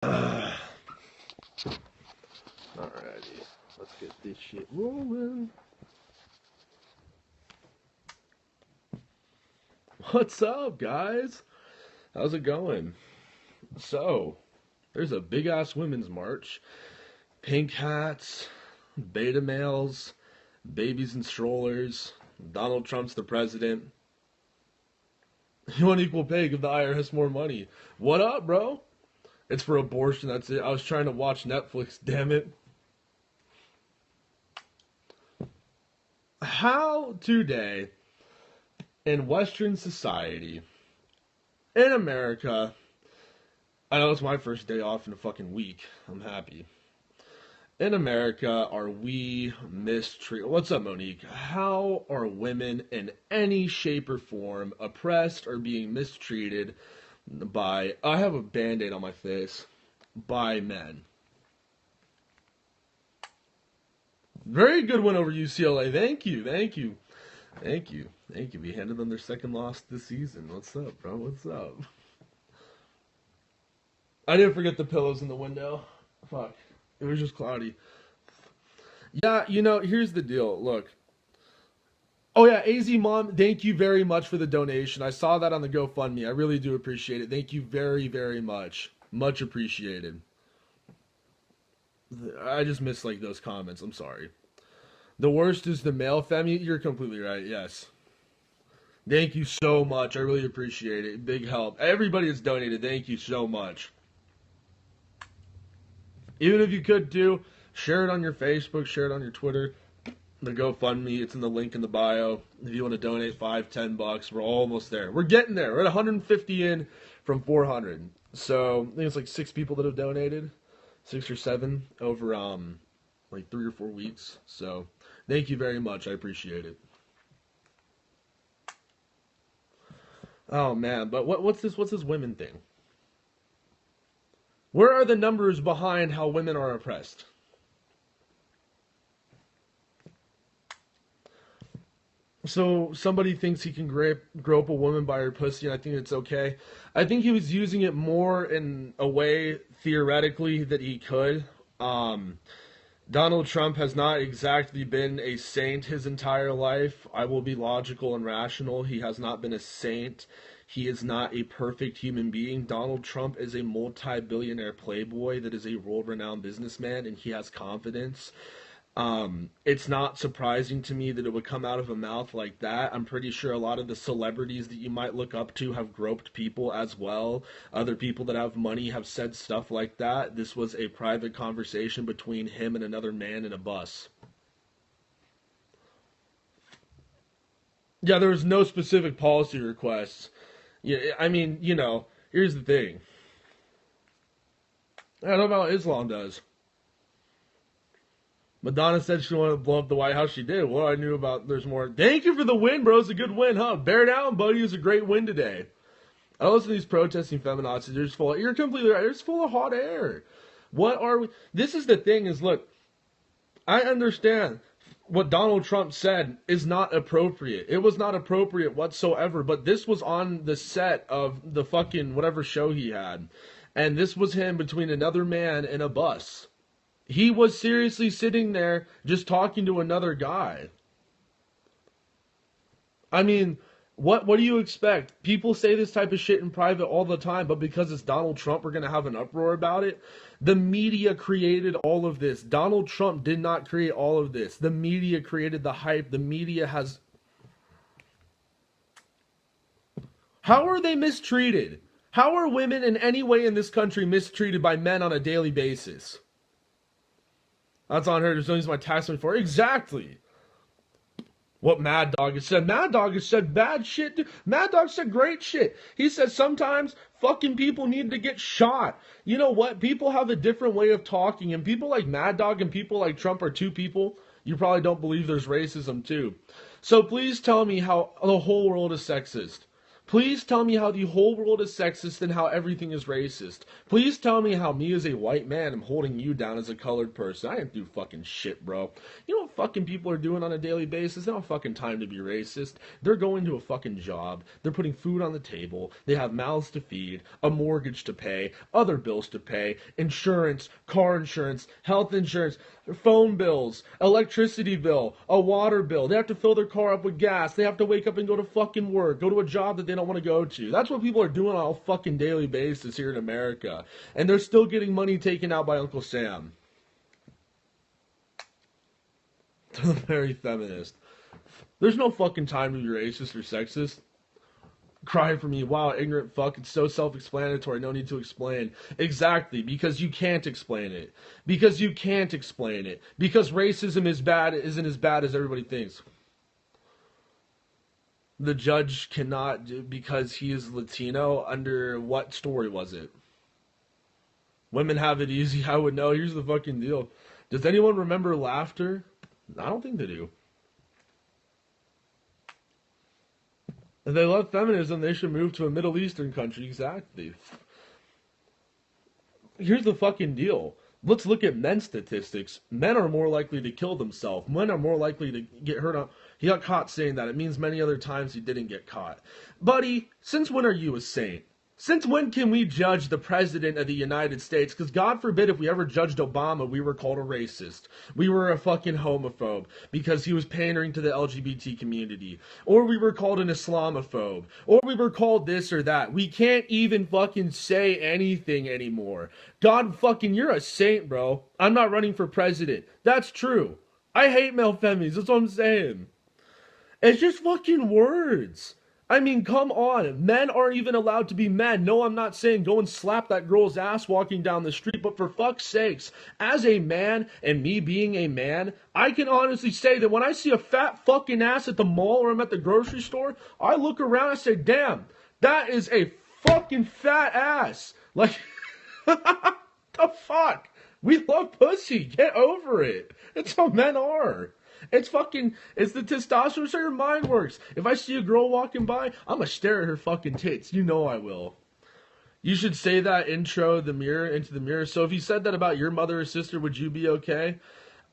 Alrighty, let's get this shit rolling. What's up, guys? How's it going? So, there's a big-ass women's march. Pink hats, beta males, babies in strollers. Donald Trump's the president. You want equal pay? Give the IRS more money. What up, bro? It's for abortion, that's it. I was trying to watch Netflix, damn it. How today, in Western society, in America, I know it's my first day off in a fucking week. I'm happy. In America, are we mistreated? What's up, Monique? How are women in any shape or form oppressed or being mistreated by, I have a band-aid on my face, by men? Very good win over UCLA. Thank you. We handed them their second loss this season. What's up, bro? What's up? I didn't forget the pillows in the window. Fuck. It was just cloudy. Yeah, you know, here's the deal. Look. Oh, yeah, AZ Mom, thank you very much for the donation. I saw that on the GoFundMe. I really do appreciate it. Thank you very, very much. Much appreciated. I just missed, like, those comments. I'm sorry. The worst is the male family. You're completely right, yes. Thank you so much. I really appreciate it. Big help. Everybody that's donated, thank you so much. Even if you could do, share it on your Facebook, share it on your Twitter. The GoFundMe, it's in the link in the bio. If you want to donate $5, $10, we're almost there. We're getting there. We're at 150 in from 400. So I think it's like 6 people that have donated, 6 or 7 over like 3 or 4 weeks. So thank you very much. I appreciate it. Oh man, but what's this women thing? Where are the numbers behind how women are oppressed? So somebody thinks he can grope a woman by her pussy, and I think it's okay. I think he was using it more in a way, theoretically, that he could. Donald Trump has not exactly been a saint his entire life. I will be logical and rational. He has not been a saint. He is not a perfect human being. Donald Trump is a multi-billionaire playboy that is a world-renowned businessman, and he has confidence. It's not surprising to me that it would come out of a mouth like that. I'm pretty sure a lot of the celebrities that you might look up to have groped people as well. Other people that have money have said stuff like that. This was a private conversation between him and another man in a bus. Yeah, there was no specific policy requests. Yeah, I mean, you know, here's the thing. I don't know about Islam does. Madonna said she wanted to blow up the White House. She did. Well, I knew about there's more. Thank you for the win, bro. It's a good win, huh? Bear down, buddy. It was a great win today. I listen to these protesting feminazis. They're just full. You're completely right. They're just full of hot air. What are we? This is the thing is, look, I understand what Donald Trump said is not appropriate. It was not appropriate whatsoever, but this was on the set of the fucking whatever show he had. And this was him between another man and a bus. He was seriously sitting there just talking to another guy. I mean, what do you expect? People say this type of shit in private all the time, but because it's Donald Trump, we're going to have an uproar about it. The media created all of this. Donald Trump did not create all of this. The media created the hype. The media has... How are they mistreated? How are women in any way in this country mistreated by men on a daily basis? That's on her. There's no reason my tax money for. Exactly. What Mad Dog has said. Mad Dog has said bad shit. Mad Dog said great shit. He said sometimes fucking people need to get shot. You know what? People have a different way of talking. And people like Mad Dog and people like Trump are two people. You probably don't believe there's racism too. So please tell me how the whole world is sexist. Please tell me how the whole world is sexist and how everything is racist. Please tell me how me as a white man am holding you down as a colored person. I didn't do fucking shit, bro. You know what fucking people are doing on a daily basis? They don't have fucking time to be racist. They're going to a fucking job. They're putting food on the table. They have mouths to feed, a mortgage to pay, other bills to pay, insurance, car insurance, health insurance, phone bills, electricity bill, a water bill. They have to fill their car up with gas. They have to wake up and go to fucking work, go to a job that they don't want to go to. That's what people are doing on a fucking daily basis here in America. And they're still getting money taken out by Uncle Sam. They're very feminist. There's no fucking time to be racist or sexist. Cry for me, wow, ignorant fuck, it's so self-explanatory, no need to explain. Exactly, because you can't explain it. Because you can't explain it. Because racism isn't as bad as everybody thinks. The judge cannot, because he is Latino, under what story was it? Women have it easy, I would know. Here's the fucking deal. Does anyone remember laughter? I don't think they do. If they love feminism, they should move to a Middle Eastern country. Exactly. Here's the fucking deal. Let's look at men's statistics. Men are more likely to kill themselves. Men are more likely to get hurt on... He got caught saying that. It means many other times he didn't get caught. Buddy, since when are you a saint? Since when can we judge the president of the United States? Because God forbid if we ever judged Obama, we were called a racist. We were a fucking homophobe because he was pandering to the LGBT community. Or we were called an Islamophobe. Or we were called this or that. We can't even fucking say anything anymore. God fucking, you're a saint, bro. I'm not running for president. That's true. I hate male feminists. That's what I'm saying. It's just fucking words. I mean, come on. Men aren't even allowed to be men. No, I'm not saying go and slap that girl's ass walking down the street, but for fuck's sakes, as a man and me being a man, I can honestly say that when I see a fat fucking ass at the mall or I'm at the grocery store, I look around and say, damn, that is a fucking fat ass. Like, the fuck? We love pussy. Get over it. It's how men are. It's the testosterone, so your mind works. If I see a girl walking by, I'm gonna stare at her fucking tits. You know I will. You should say that intro into the mirror. So if you said that about your mother or sister, would you be okay?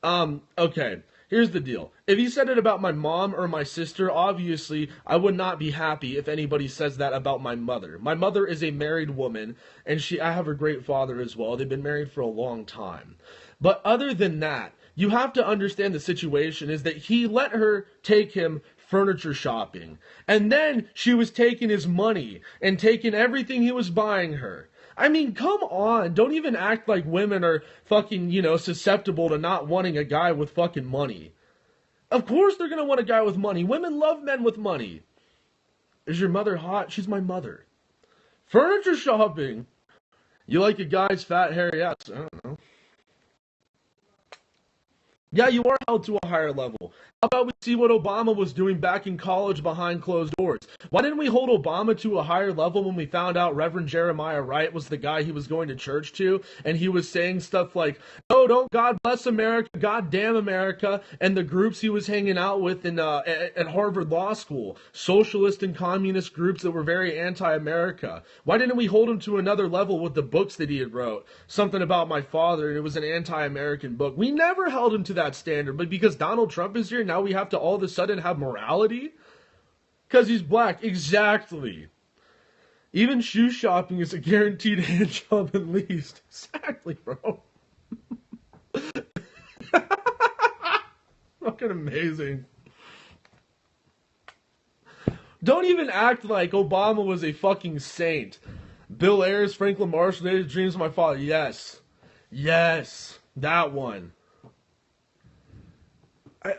Okay. Here's the deal. If you said it about my mom or my sister, obviously, I would not be happy if anybody says that about my mother. My mother is a married woman, and I have a great father as well. They've been married for a long time. But other than that, you have to understand the situation is that he let her take him furniture shopping. And then she was taking his money and taking everything he was buying her. I mean, come on. Don't even act like women are fucking, susceptible to not wanting a guy with fucking money. Of course they're going to want a guy with money. Women love men with money. Is your mother hot? She's my mother. Furniture shopping. You like a guy's fat, hairy ass? I don't know. Yeah, you are held to a higher level. How about we see what Obama was doing back in college behind closed doors? Why didn't we hold Obama to a higher level when we found out Reverend Jeremiah Wright was the guy he was going to church to, and he was saying stuff like, oh, don't God bless America, God damn America, and the groups he was hanging out with at Harvard Law School, socialist and communist groups that were very anti-America. Why didn't we hold him to another level with the books that he had wrote? Something about my father, and it was an anti-American book. We never held him to that standard, but because Donald Trump is here, now we have to all of a sudden have morality? Because he's black. Exactly. Even shoe shopping is a guaranteed hand job at least. Exactly, bro. Fucking amazing. Don't even act like Obama was a fucking saint. Bill Ayers, Franklin Marshall, they had dreams of my father. Yes. Yes. That one. I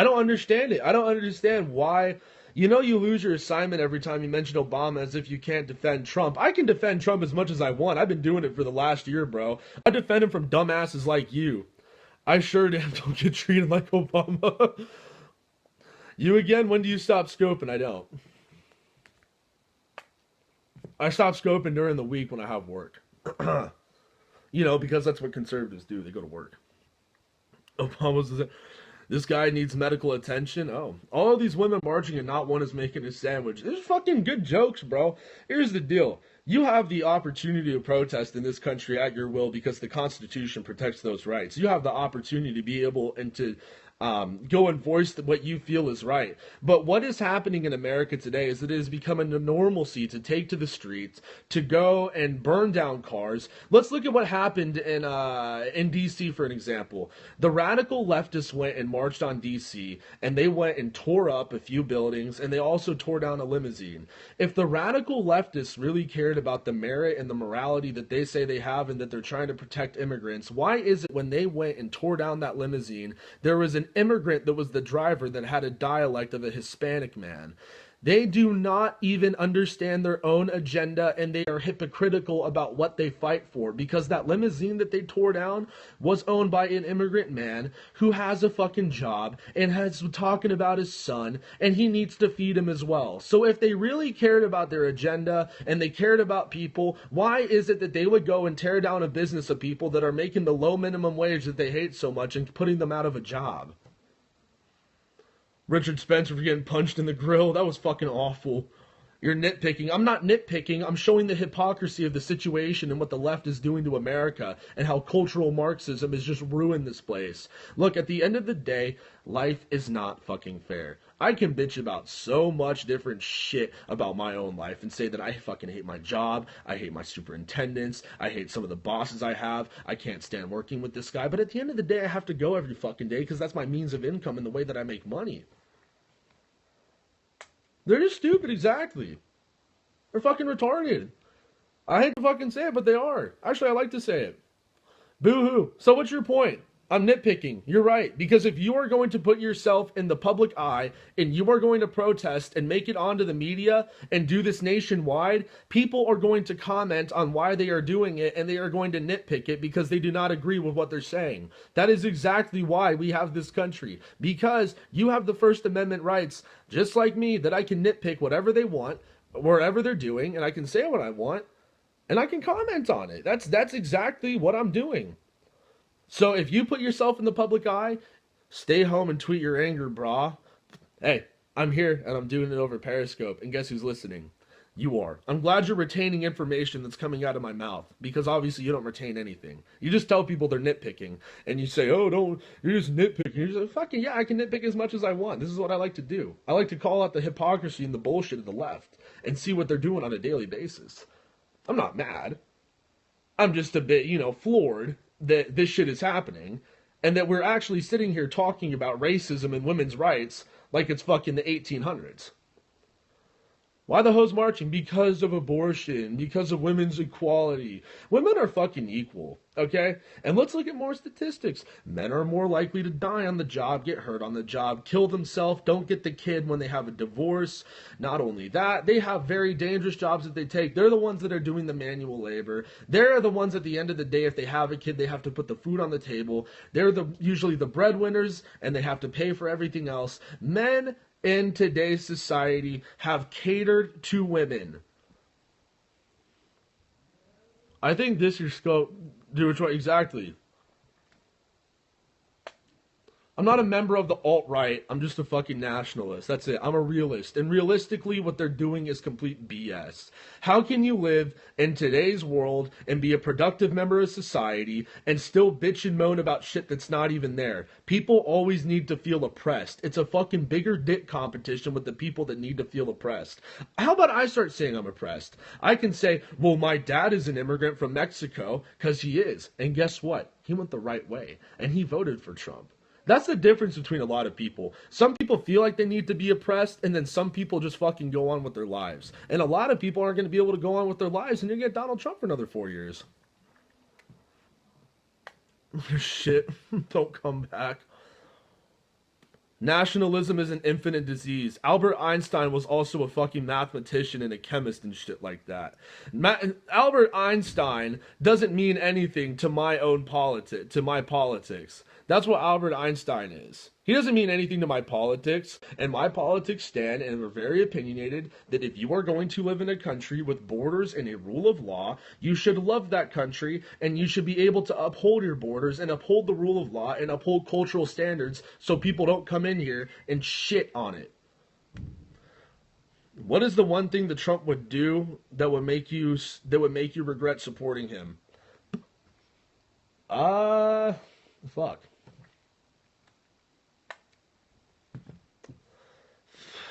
don't understand it. I don't understand why. You lose your assignment every time you mention Obama as if you can't defend Trump. I can defend Trump as much as I want. I've been doing it for the last year, bro. I defend him from dumbasses like you. I sure damn don't get treated like Obama. You again, when do you stop scoping? I don't. I stop scoping during the week when I have work. Because that's what conservatives do. They go to work. Obama's This guy needs medical attention. Oh, all of these women marching and not one is making a sandwich. There's fucking good jokes, bro. Here's the deal. You have the opportunity to protest in this country at your will because the Constitution protects those rights. You have the opportunity to be able and to go and voice what you feel is right. But what is happening in America today is it is becoming a normalcy to take to the streets, to go and burn down cars. Let's look at what happened in D.C. for an example. The radical leftists went and marched on D.C. and they went and tore up a few buildings, and they also tore down a limousine. If the radical leftists really cared about the merit and the morality that they say they have and that they're trying to protect immigrants, why is it when they went and tore down that limousine, there was an immigrant that was the driver that had a dialect of a Hispanic man? They do not even understand their own agenda, and they are hypocritical about what they fight for, because that limousine that they tore down was owned by an immigrant man who has a fucking job and has talking about his son, and he needs to feed him as well. So if they really cared about their agenda and they cared about people, why is it that they would go and tear down a business of people that are making the low minimum wage that they hate so much and putting them out of a job? Richard Spencer for getting punched in the grill. That was fucking awful. You're nitpicking. I'm not nitpicking. I'm showing the hypocrisy of the situation and what the left is doing to America and how cultural Marxism has just ruined this place. Look, at the end of the day, life is not fucking fair. I can bitch about so much different shit about my own life and say that I fucking hate my job, I hate my superintendents, I hate some of the bosses I have, I can't stand working with this guy, but at the end of the day, I have to go every fucking day because that's my means of income and the way that I make money. They're just stupid, exactly. They're fucking retarded. I hate to fucking say it, but they are. Actually, I like to say it. Boo-hoo. So what's your point? I'm nitpicking. You're right. Because if you are going to put yourself in the public eye and you are going to protest and make it onto the media and do this nationwide, people are going to comment on why they are doing it, and they are going to nitpick it because they do not agree with what they're saying. That is exactly why we have this country. Because you have the First Amendment rights, just like me, that I can nitpick whatever they want, wherever they're doing, and I can say what I want, and I can comment on it. That's exactly what I'm doing. So if you put yourself in the public eye, stay home and tweet your anger, brah. Hey, I'm here and I'm doing it over Periscope, and guess who's listening? You are. I'm glad you're retaining information that's coming out of my mouth, because obviously you don't retain anything. You just tell people they're nitpicking, and you say, oh, don't, you're just nitpicking. You're just like, fucking yeah, I can nitpick as much as I want. This is what I like to do. I like to call out the hypocrisy and the bullshit of the left and see what they're doing on a daily basis. I'm not mad. I'm just a bit, floored that this shit is happening, and that we're actually sitting here talking about racism and women's rights like it's fucking the 1800s. Why the hoes marching? Because of abortion, because of women's equality. Women are fucking equal, okay? And let's look at more statistics. Men are more likely to die on the job, get hurt on the job, kill themselves, don't get the kid when they have a divorce. Not only that, they have very dangerous jobs that they take. They're the ones that are doing the manual labor. They're the ones at the end of the day, if they have a kid, they have to put the food on the table. They're usually the breadwinners, and they have to pay for everything else. Men in today's society have catered to women. I think this is scope. Do it right. Exactly. I'm not a member of the alt-right. I'm just a fucking nationalist. That's it. I'm a realist. And realistically, what they're doing is complete BS. How can you live in today's world and be a productive member of society and still bitch and moan about shit that's not even there? People always need to feel oppressed. It's a fucking bigger dick competition with the people that need to feel oppressed. How about I start saying I'm oppressed? I can say, well, my dad is an immigrant from Mexico, because he is. And guess what? He went the right way. And he voted for Trump. That's the difference between a lot of people. Some people feel like they need to be oppressed, and then some people just fucking go on with their lives. And a lot of people aren't going to be able to go on with their lives, and you get Donald Trump for another 4 years. Shit. Don't come back. Nationalism is an infinite disease. Albert Einstein was also a fucking mathematician and a chemist and shit like that. Albert Einstein doesn't mean anything to my own to my politics. That's what Albert Einstein is. He doesn't mean anything to my politics, and my politics stand and are very opinionated that if you are going to live in a country with borders and a rule of law, you should love that country, and you should be able to uphold your borders and uphold the rule of law and uphold cultural standards so people don't come in here and shit on it. What is the one thing that Trump would do that would make you regret supporting him? Fuck.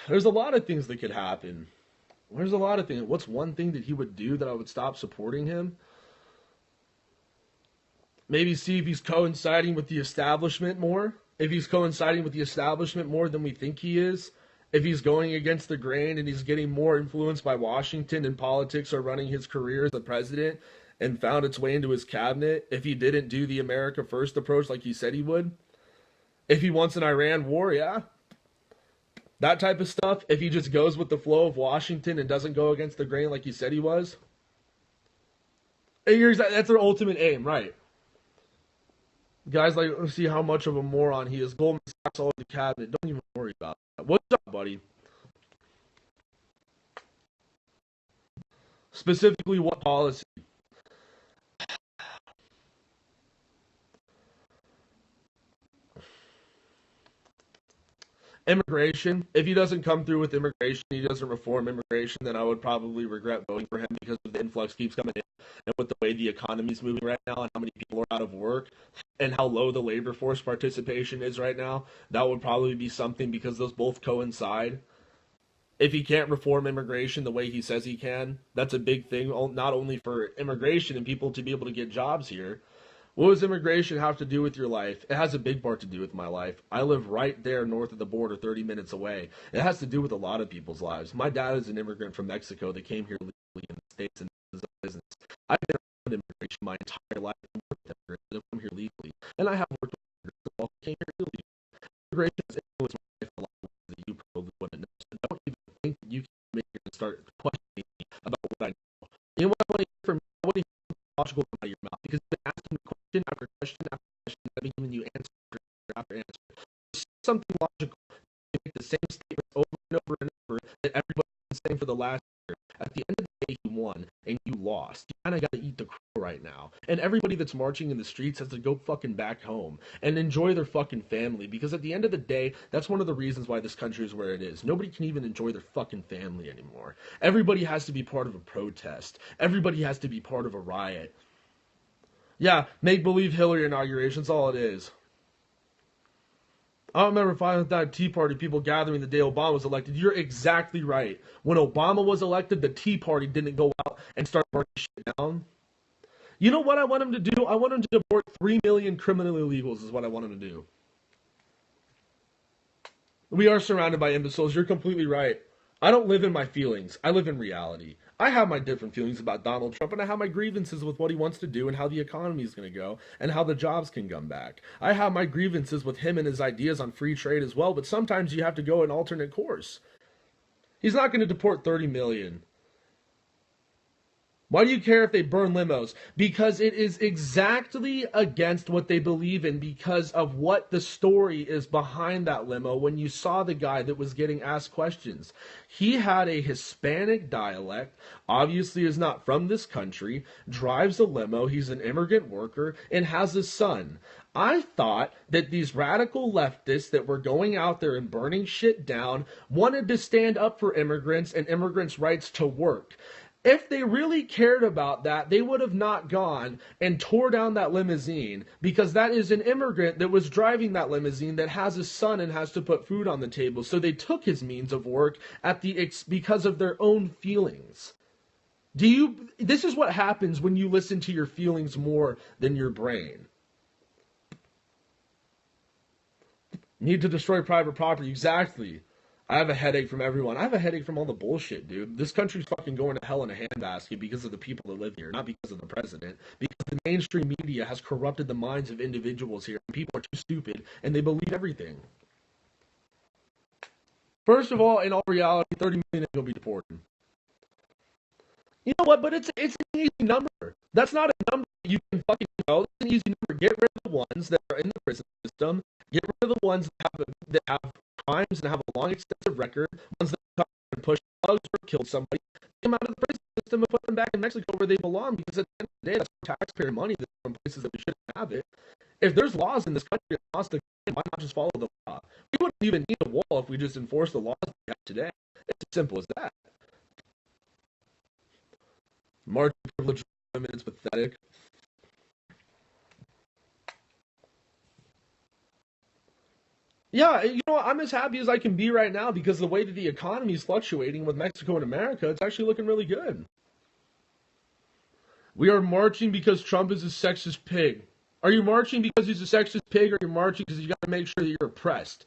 There's a lot of things that could happen. There's a lot of things. What's one thing that he would do that I would stop supporting him? Maybe see if he's coinciding with the establishment more. If he's coinciding with the establishment more than we think he is. If he's going against the grain and he's getting more influenced by Washington and politics are running his career as the president and found its way into his cabinet. If he didn't do the America First approach like he said he would. If he wants an Iran war, yeah. That type of stuff, if he just goes with the flow of Washington and doesn't go against the grain like he said he was. That's their ultimate aim, right? Guys, like, let's see how much of a moron he is. Goldman Sachs all over the cabinet. Don't even worry about that. What's up, buddy? Specifically, what policy? Immigration. If he doesn't come through with immigration, he doesn't reform immigration, then I would probably regret voting for him because of the influx keeps coming in. And with the way the economy is moving right now and how many people are out of work and how low the labor force participation is right now, that would probably be something because those both coincide. If he can't reform immigration the way he says he can, that's a big thing, not only for immigration and people to be able to get jobs here. What does immigration have to do with your life? It has a big part to do with my life. I live right there north of the border, 30 minutes away. It has to do with a lot of people's lives. My dad is an immigrant from Mexico that came here legally in the States and does business. I've been around immigration my entire life and worked with immigrants that have come here legally. And I have worked with immigrants that also came here illegally. Immigration has influenced my life in a lot of ways that you probably wouldn't know. So don't even think that you can make it and start questioning me about what I know. You know what I want to hear from you? I want to hear logical out of your mouth because you've been asking me question after question after question. I've been giving you answer after answer. Something logical. You make the same statements over and over and over that everybody's been saying for the last year. At the end of the day, you won and you lost. You kind of got to eat the crow right now. And everybody that's marching in the streets has to go fucking back home and enjoy their fucking family because at the end of the day, that's one of the reasons why this country is where it is. Nobody can even enjoy their fucking family anymore. Everybody has to be part of a protest. Everybody has to be part of a riot. Yeah, make-believe Hillary inauguration, that's all it is. I don't remember fighting with that Tea Party people gathering the day Obama was elected. You're exactly right. When Obama was elected, the Tea Party didn't go out and start burning shit down. You know what I want him to do? I want him to deport 3 million criminal illegals is what I want him to do. We are surrounded by imbeciles. You're completely right. I don't live in my feelings. I live in reality. I have my different feelings about Donald Trump, and I have my grievances with what he wants to do and how the economy is going to go and how the jobs can come back. I have my grievances with him and his ideas on free trade as well, but sometimes you have to go an alternate course. He's not going to deport 30 million. Why do you care if they burn limos? Because it is exactly against what they believe in because of what the story is behind that limo when you saw the guy that was getting asked questions. He had a Hispanic dialect, obviously is not from this country, drives a limo, he's an immigrant worker, and has a son. I thought that these radical leftists that were going out there and burning shit down wanted to stand up for immigrants and immigrants' rights to work. If they really cared about that, they would have not gone and tore down that limousine because that is an immigrant that was driving that limousine that has a son and has to put food on the table. So they took his means of work because of their own feelings. This is what happens when you listen to your feelings more than your brain. Need to destroy private property. Exactly. I have a headache from everyone. I have a headache from all the bullshit, dude. This country's fucking going to hell in a handbasket because of the people that live here, not because of the president. Because the mainstream media has corrupted the minds of individuals here. And people are too stupid, and they believe everything. First of all, in all reality, 30 million will be deported. You know what? But it's an easy number. That's not a number you can fucking it's an easy number. Get rid of the ones that are in the prison system. Get rid of the ones that have crimes and have a long, extensive record. Ones that come and push bugs or killed somebody. Get them out of the prison system and put them back in Mexico where they belong. Because at the end of the day, that's taxpayer money that's from places that we shouldn't have it. If there's laws in this country, why not just follow the law? We wouldn't even need a wall if we just enforced the laws we have today. It's as simple as that. March privilege women is pathetic. Yeah, I'm as happy as I can be right now because the way that the economy is fluctuating with Mexico and America, it's actually looking really good. We are marching because Trump is a sexist pig. Are you marching because he's a sexist pig, or are you marching because you got to make sure that you're oppressed?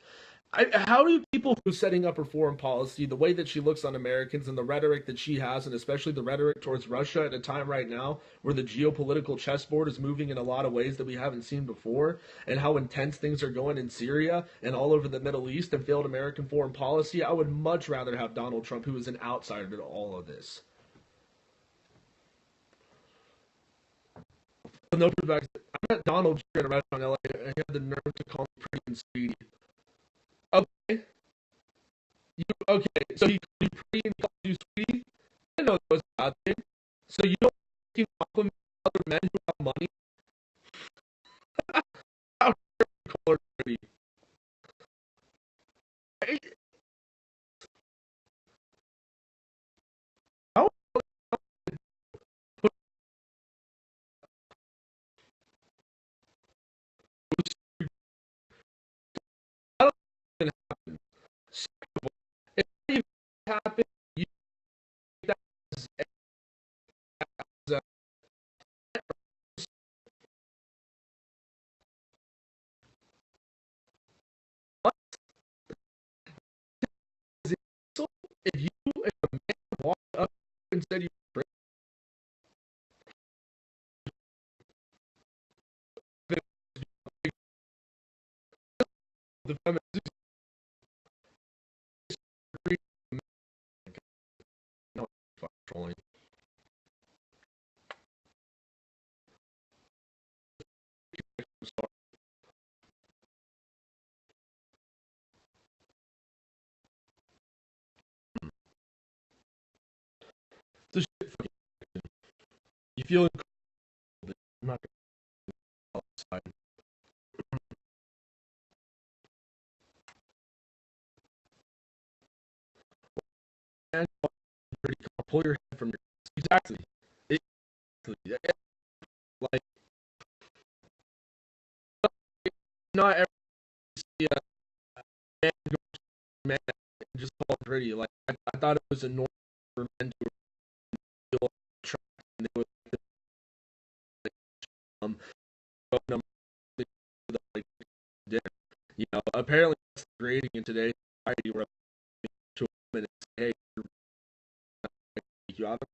How do people who are setting up her foreign policy, the way that she looks on Americans and the rhetoric that she has, and especially the rhetoric towards Russia at a time right now where the geopolitical chessboard is moving in a lot of ways that we haven't seen before, and how intense things are going in Syria and all over the Middle East and failed American foreign policy, I would much rather have Donald Trump, who is an outsider to all of this. No, I met Donald here at a restaurant in LA, and he had the nerve to call me pretty and sweetie. Okay. Okay, so he called you pretty and he called you sweetie? I didn't know that was a bad thing. So you don't think compliment other men who have money? How dare you call her pretty? How I don't think it happened. If that even happened, you think that as a what is it? So if a man walked up and said you were the feminist no, trolling. It's a shit fucking you feel I'm not gonna outside. And pull your head from your exactly. Like not every see a man go to a man and just call it pretty. Like I thought it was a normal for men to feel attracted and they would um like dinner. Apparently it's degrading in today's society where to a woman and say, hey, you out of